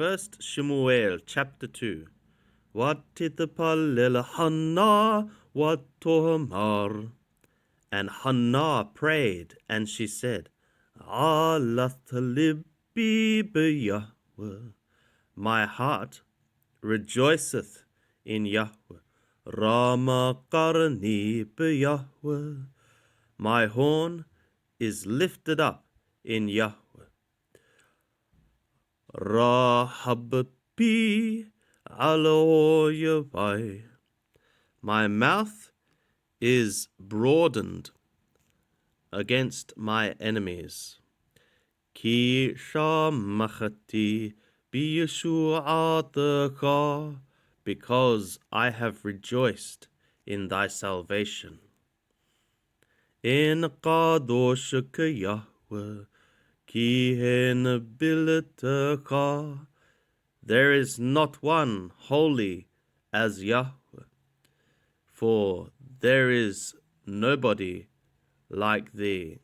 First Shemuel chapter 2. Watitapalel Hannah watomar. And Hannah prayed, and she said, Alath libbi b'Yahweh. My heart rejoiceth in Yahweh. Rama qarni b'Yahweh. My horn is lifted up in Yahweh. Rahabbi aloyavai. My mouth is broadened against my enemies. Ki shamachati b'yeshu'atecha, because I have rejoiced in thy salvation. In kadoshka Yahweh, ki hen biltecha. There is not one holy as Yahweh, for there is nobody like thee.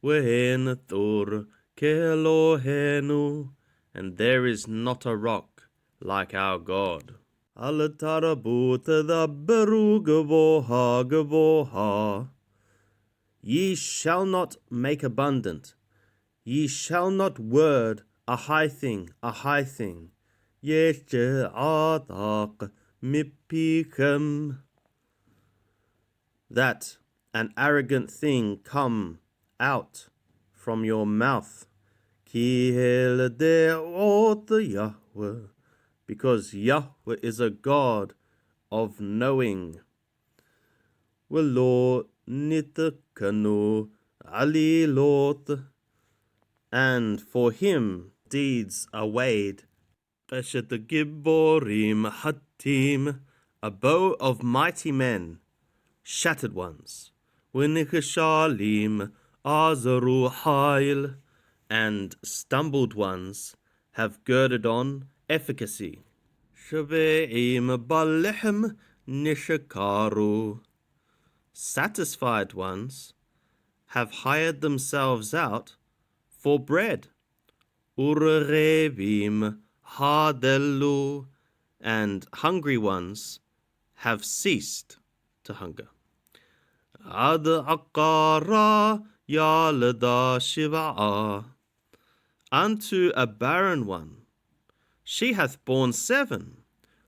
Wehen thur kelohenu, and there is not a rock like our God. Alatarabut tadabberu gavoha gavoha. Ye shall not make abundant, ye shall not word a high thing, a high thing. Yesh'atak mipichem. That an arrogant thing come out from your mouth. Ki de'ot Yahweh, because Yahweh is a God of knowing. V'lo nitkanu alilot, and for him deeds are weighed. Peshet giborim hatim, a bow of mighty men, shattered ones. V'nichshalim azaru hail, and stumbled ones have girded on efficacy. Shave'im balechem nishakaru, satisfied ones have hired themselves out for bread. Urevim hadelu, and hungry ones have ceased to hunger. Ad akara yalada shiva'a, unto a barren one she hath borne 7.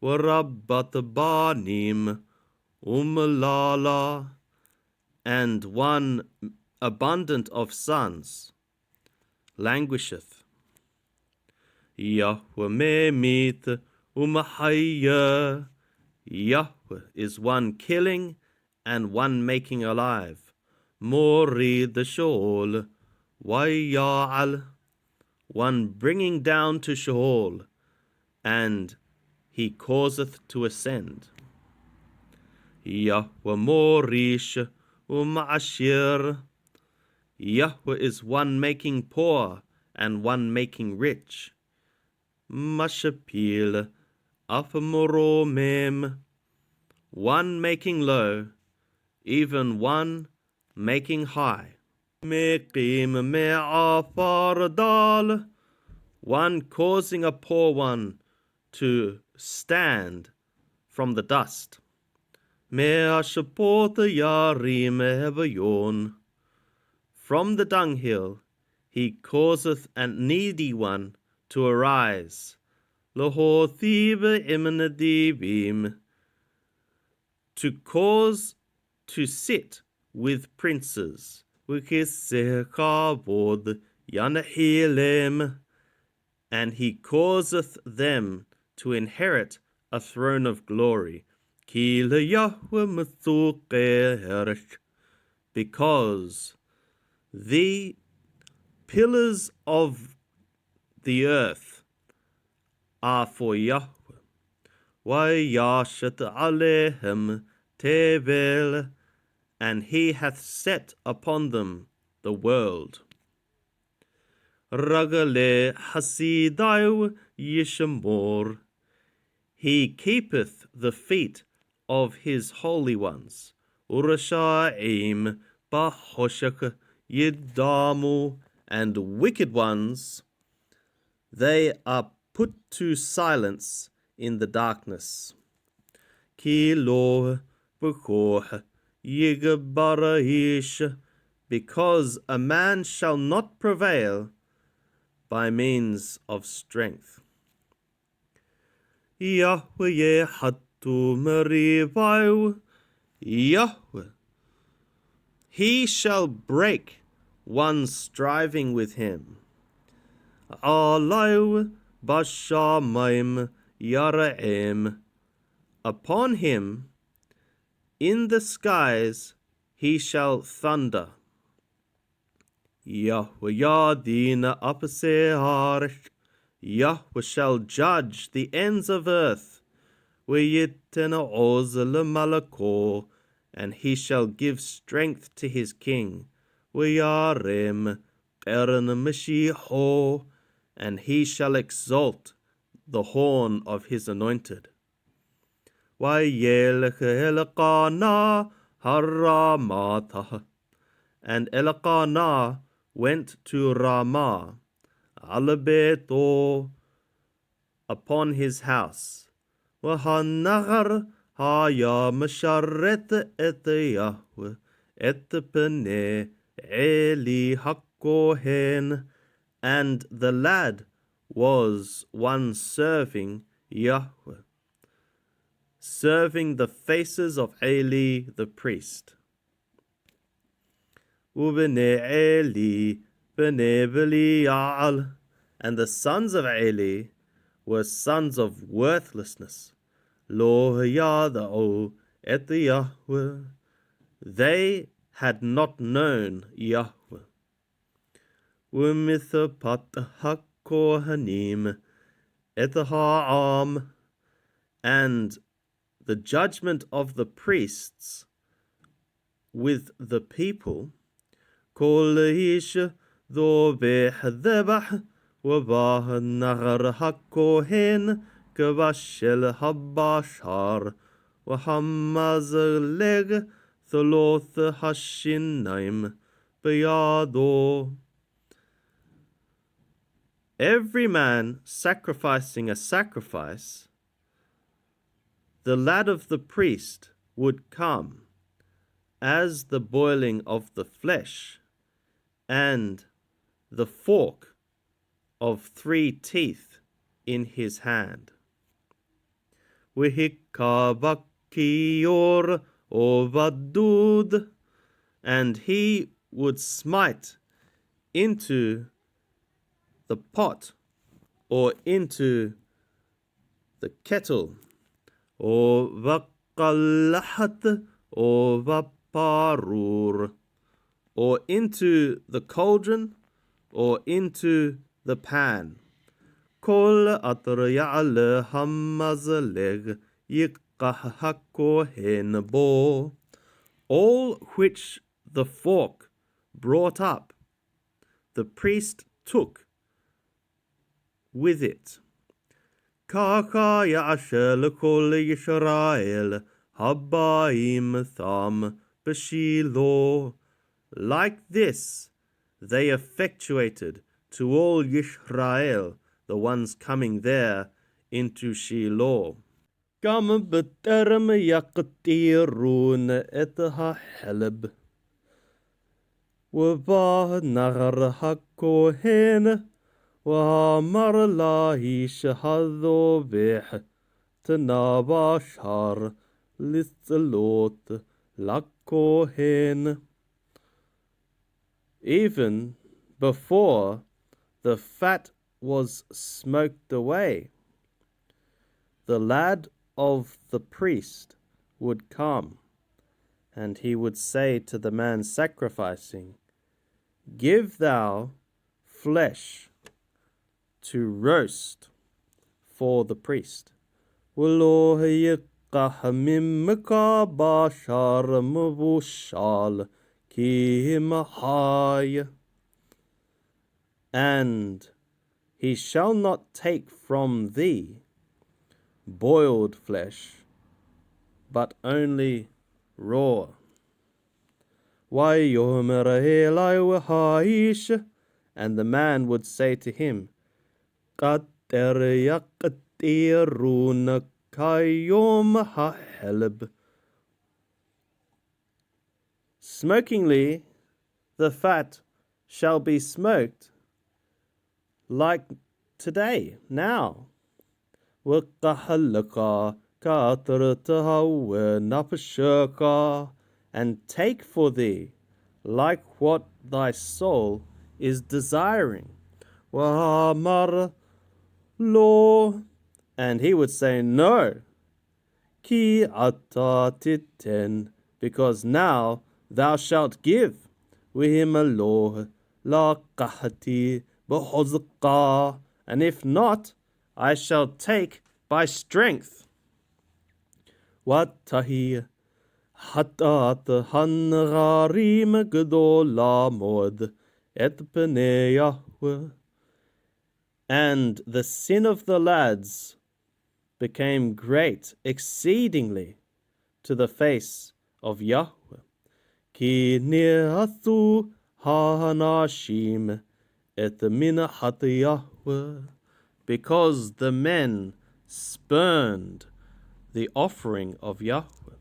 Warabbat banim umlala, and one abundant of sons languisheth. Yahweh memit umahayya, Yahweh is one killing and one making alive. Morid Sheol wayal, one bringing down to Sheol, and he causeth to ascend. Yahweh morish umashir, Yahweh is one making poor and one making rich. Mashapil afmoromem, one making low, even one making high. Meqim me'afardal, one causing a poor one to stand from the dust. Me'ashapot yarim evayon, from the dunghill he causeth a needy one to arise. Lohothiva imnadivim, to cause to sit with princes. Wikisekavod yanahilem, and he causeth them to inherit a throne of glory. Ki leYahweh methuqeh, because the pillars of the earth are for Yahweh. Vayashet alehem tevel, and he hath set upon them the world. Ragale hasidayu yishamor, he keepeth the feet of his holy ones. Urashaim bahoshak yidamu, and wicked ones, they are put to silence in the darkness. Ki lo b'koch yigbaraish, because a man shall not prevail by means of strength. Yahweh hatu merivau, Yahweh, he shall break one striving with him. Alau bashamayim yaraim, upon him in the skies he shall thunder. Yahweh yadina apaseh, Yahweh shall judge the ends of earth. V'yitena oz lemalako, and he shall give strength to his king. V'yarim beren Mashiach, and he shall exalt the horn of his anointed. V'yelech Elkanah haramatah, and Elkanah went to Ramah, Alabeto, upon his house. V'hanachar haya masharet et Yahweh et pnei Eli hakohen, and the lad was one serving Yahweh, serving the faces of Eli the priest. Ubnei Eli bnei Belial, and the sons of Eli were sons of worthlessness. Lo yada'u et Yahweh, they had not known Yahweh. Umithapat hakohanim et ha'am, and the judgment of the priests with the people. Kol ish dhobeh dhebah wabah nagar hakohen kavashel habashar wahamazleg tholoth hashinaim beyado. Every man sacrificing a sacrifice, the lad of the priest would come as the boiling of the flesh, and the fork of 3 teeth in his hand. V'hikabakior ovadud, and he would smite into the pot or into the kettle, or vaqallahat or vaparur, or into the cauldron or into the pan. Kol atraya'al hamazleg yikahhakohen bo, all which the fork brought up, the priest took with it. Kaka ya'ashel kol Yisrael habaim tham b'shilo. Like this they effectuated to all Yisrael, the ones coming there into Shiloh. Gam b'terem yaqtirun et ha'heleb, v'ba nagar hakohen, v'hamar la'ish hadobeh t'nabashar litzalot lakohen. Even before the fat was smoked away, the lad of the priest would come, and he would say to the man sacrificing, "Give thou flesh to roast for the priest." And he shall not take from thee boiled flesh, but only raw. And the man would say to him, يقطيرون كيوم هالب. Smokingly, the fat shall be smoked like today, now. وقهلك كاثرتها ونفشك, and take for thee like what thy soul is desiring. وامر lo, and he would say no. Ki ata titen, because now thou shalt give. Wihim lo la qahati b'hozqa, and if not, I shall take by strength. Watahi hatat hangarim gdola mod et pnei Yahweh. And the sin of the lads became great exceedingly to the face of Yahweh. Ki ni'athu ha'anashim et minahat Yahweh, because the men spurned the offering of Yahweh.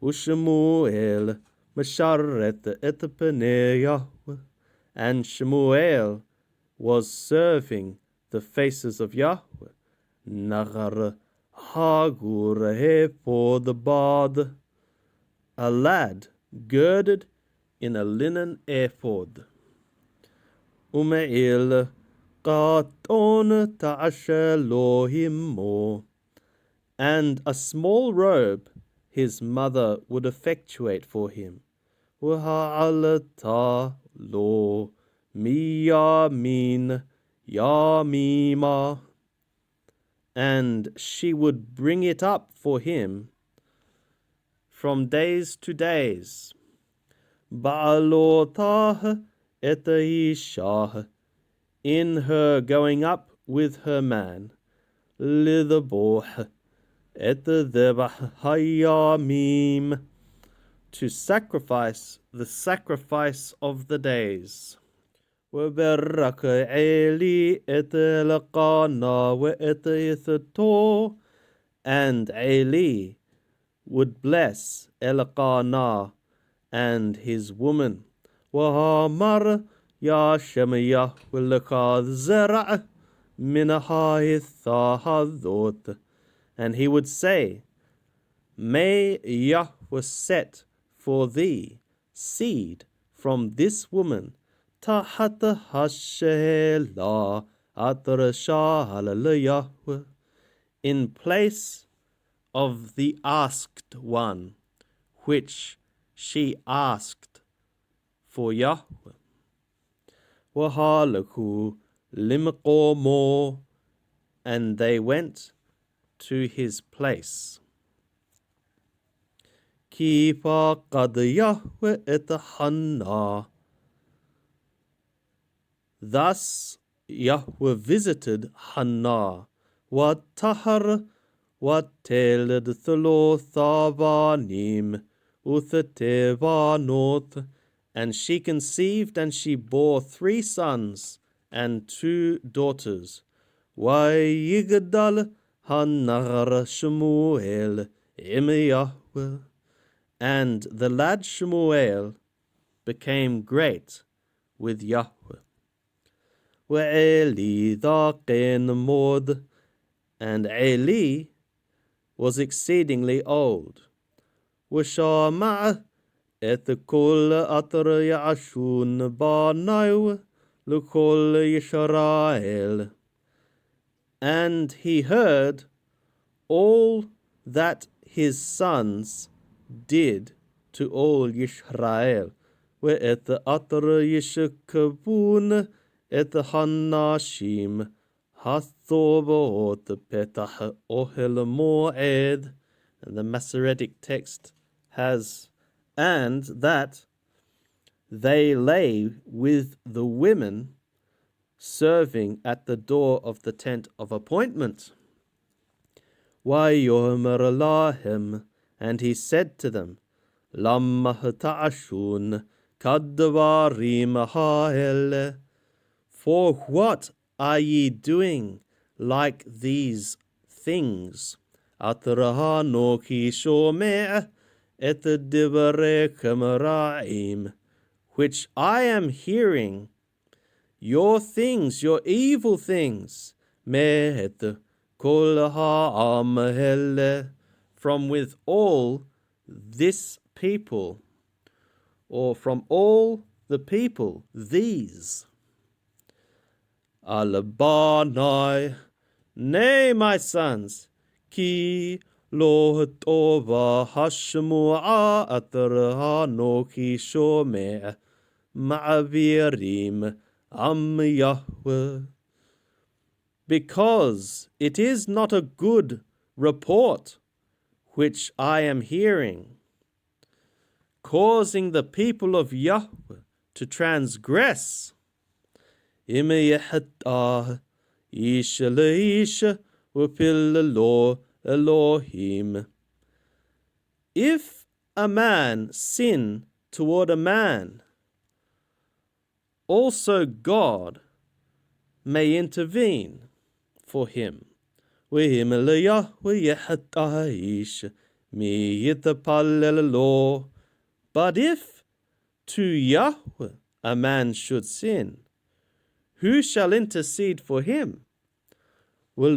U'Shemuel mesharet et pnei Yahweh, and Shemuel was serving the faces of Yahweh. Nagar hagur the bad, a lad girded in a linen ephod. Umeil qaton ta'ashelohimo, and a small robe his mother would effectuate for him. Waha'alata lo miyamin yamima, and she would bring it up for him from days to days. Ba'alotah et ishah, in her going up with her man. Lidhaboh et dhebah hayamim, to sacrifice the sacrifice of the days. وبرك عيلي et Elkanah وet Yithoto, and Eli would bless Elkanah and his woman. وهامر يا شمية ولك زرع من هذوت, and he would say, may Yahweh set for thee seed from this woman, tahat hashela atrashala Yahweh, in place of the asked one, which she asked for Yahweh. Wahalaku limqomo, and they went to his place. Kipa qad Yahweh et Hannah. Thus Yahweh visited Hannah, watahar wateled thalothabanim uthatebanot, and she conceived and she bore 3 sons and 2 daughters. Vayigdal Hannah Shemuel im Yahweh, and the lad Shemuel became great with Yahweh. Ve'eli dhaqen mod, and Eli was exceedingly old. V'shama et kol atar yashun banayu l'kol Yisrael, and he heard all that his sons did to all Yisrael. Ve'et atar yishkabun et hanashim hathobot petah ohel moed, and the Masoretic text has, and that they lay with the women serving at the door of the tent of appointment. Vayomer lahem, and he said to them, Lamma ta'ashun kadvarim ha'ele, for what are ye doing like these things? Atraha ki shomeh et divarechem ra'im, which I am hearing, your things, your evil things, me'et kol ha'am hele, from with all this people, or from all the people, these. Alabanai, nay, my sons, ki lo tova hashmu'a atraha ki shomeh ma'avirim am Yahweh, because it is not a good report which I am hearing, causing the people of Yahweh to transgress. Im yehatah ish leish upil lo Elohim. If a man sin toward a man, also God may intervene for him. But if to Yahweh a man should sin, who shall intercede for him? But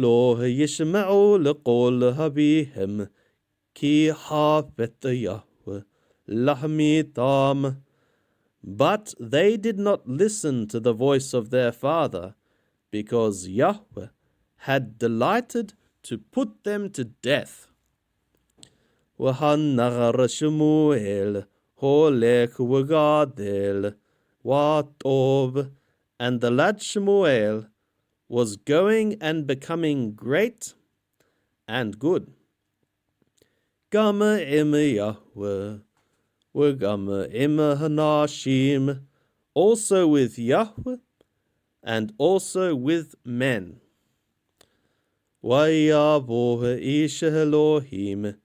they did not listen to the voice of their father, because Yahweh had delighted to put them to death. And the lad Shemuel was going and becoming great and good. Gama im Yahweh, Gama im Hanashim, also with Yahweh and also with men. Vayavo ish Elohim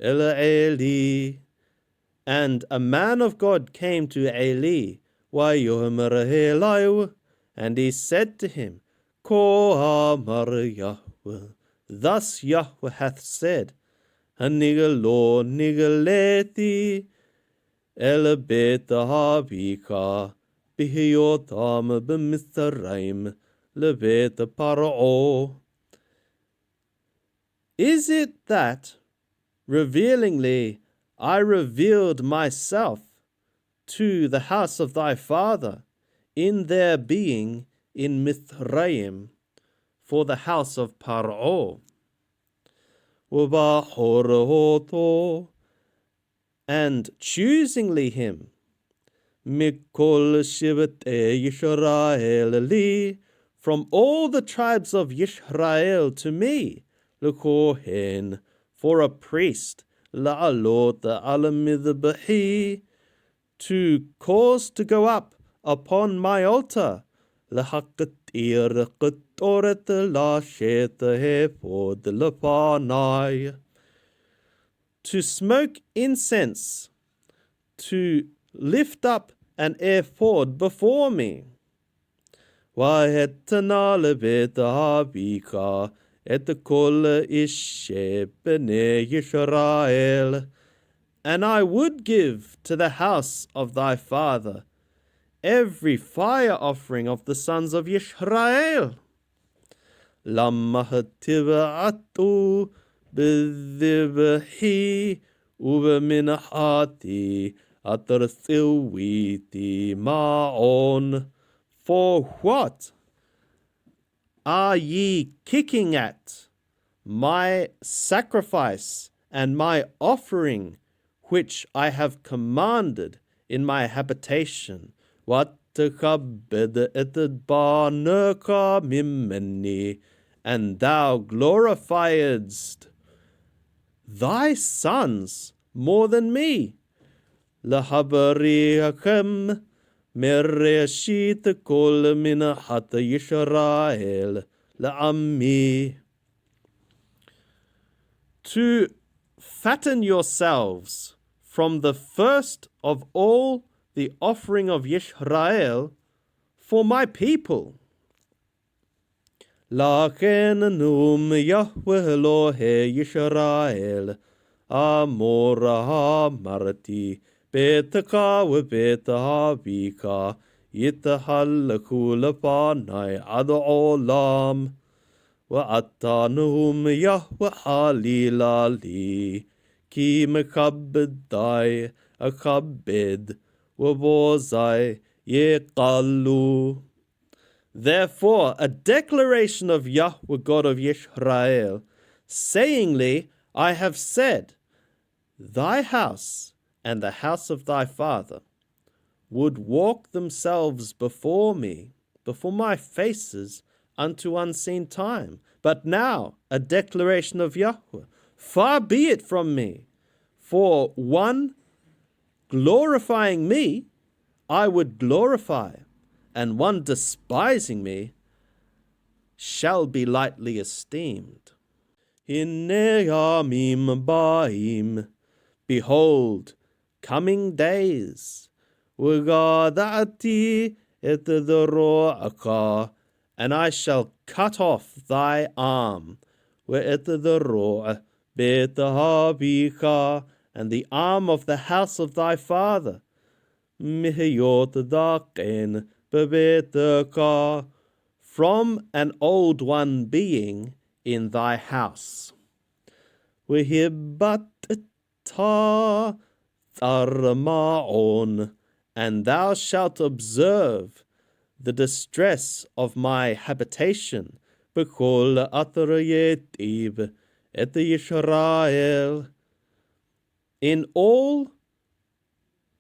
el Eli, and a man of God came to Eli, Vayomer Elihu, and he said to him, Ko amar Yahweh, thus Yahweh hath said, Hanigalo nigaleti el bet habika bihiyotam b'mithraim lebet paro. Is it that, revealingly, I revealed myself to the house of thy father in their being in Mithraim for the house of Paro? And choosingly him, Mikol Shivat Yisrael li, from all the tribes of Yisrael to me, L'kohen, for a priest, La'alot al-midbahi, to cause to go up upon my altar, L'hakatir qatoret la'shet hepod l'panai, to smoke incense, to lift up an ephod before me. Va'etana lebet habika et kol ishe b'nei Yisrael, and I would give to the house of thy father every fire offering of the sons of Yisrael. Lama hativa'atu b'dhibhi u'b'minahati atarthilwiti ma'on. For what are ye kicking at my sacrifice and my offering, which I have commanded in my habitation? And thou glorifiedst thy sons more than me. Lahabariachem mereshit kol minahat Yisrael la'ammi. To fatten yourselves from the first of all the offering of Yisrael for my people. לכן נאום יהוה אלוהי ישראל, אמור אמרתי, ביתך ובית אביך, יתהלכו לפני עד עולם. ועתה נאום יהוה חלילה לי, כי מכבדי אכבד, ובוזי יקלו. Therefore, a declaration of Yahweh God of Yisrael, sayingly, I have said, thy house and the house of thy father would walk themselves before me, before my faces, unto unseen time. But now, a declaration of Yahweh, far be it from me, for one glorifying me, I would glorify, and one despising me shall be lightly esteemed. Hinne yamim ba'im, behold, coming days, v'gada'ati et dhoro'aka, and I shall cut off thy arm, ve'et dhoro'a bet habika, and the arm of the house of thy father, mihiyot daqen bebetaka, from an old one being in thy house. Vehibatta tarma'on, and thou shalt observe the distress of my habitation, b'kol atrayetiv et Yisrael, in all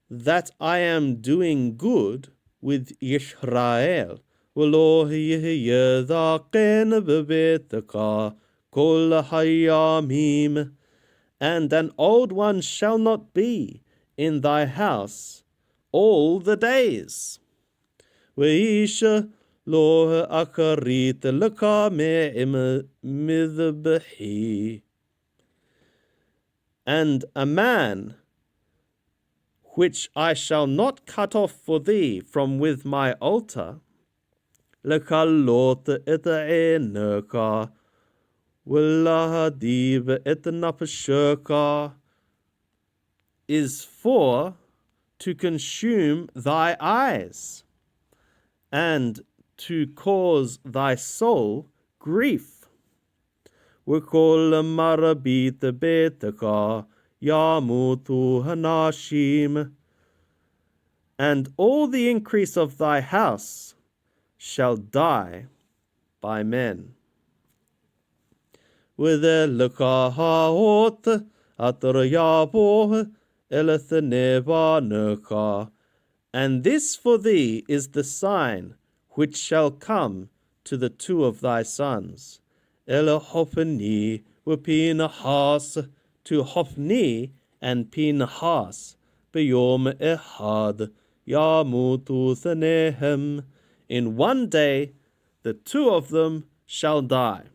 that I am doing good with Yisrael. V'lo yihye dhaqen b'betaka kol hayamim, and an old one shall not be in thy house all the days. Ve'isha lo akarit leka me'im midbehi, and a man which I shall not cut off for thee from with my altar, lekalot et eneka, v'lahadiv et napasheka, is for to consume thy eyes, and to cause thy soul grief. V'kol marabit betaka yamutu hanashim, and all the increase of thy house shall die by men. V'deleka ha'ot atrayaboh elethanevaneka, and this for thee is the sign which shall come to the two of thy sons, Hophni v'Pinehas, to Hophni and Pinehas, b'yom ehad yamutu thanehem, in one day the two of them shall die.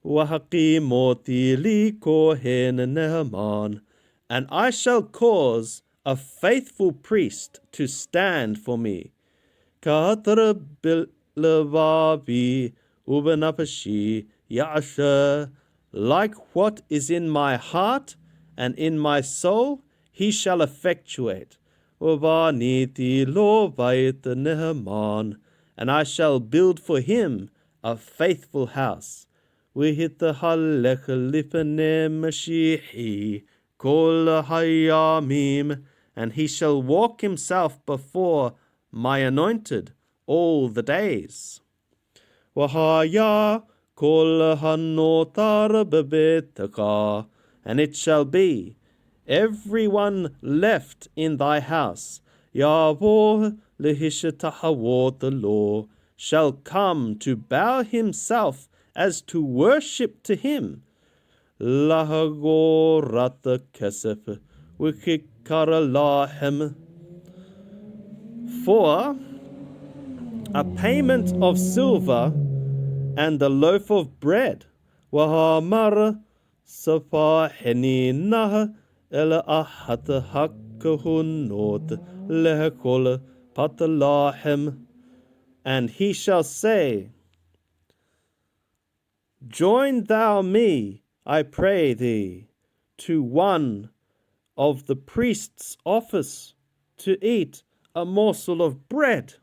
Wahakimoti li kohen Naaman, and I shall cause a faithful priest to stand for me. Katra bilavabi ubenapashi yasha, like what is in my heart and in my soul, he shall effectuate. Ubaniti lo bait Naaman, and I shall build for him a faithful house. V'hitahalech lifnei Mashiach kol hayamim, and he shall walk himself before my anointed all the days. V'haya kol hanotar bebetaka, and it shall be, everyone left in thy house, Yavo lehishatahawot the law, shall come to bow himself as to worship to him. Lahagorat kesef wikikara, for a payment of silver and a loaf of bread. Wahamar sapaheni nah ela ahat hakahunot lehekol patalahem, and he shall say, Join thou me, I pray thee, to one of the priest's office, to eat a morsel of bread.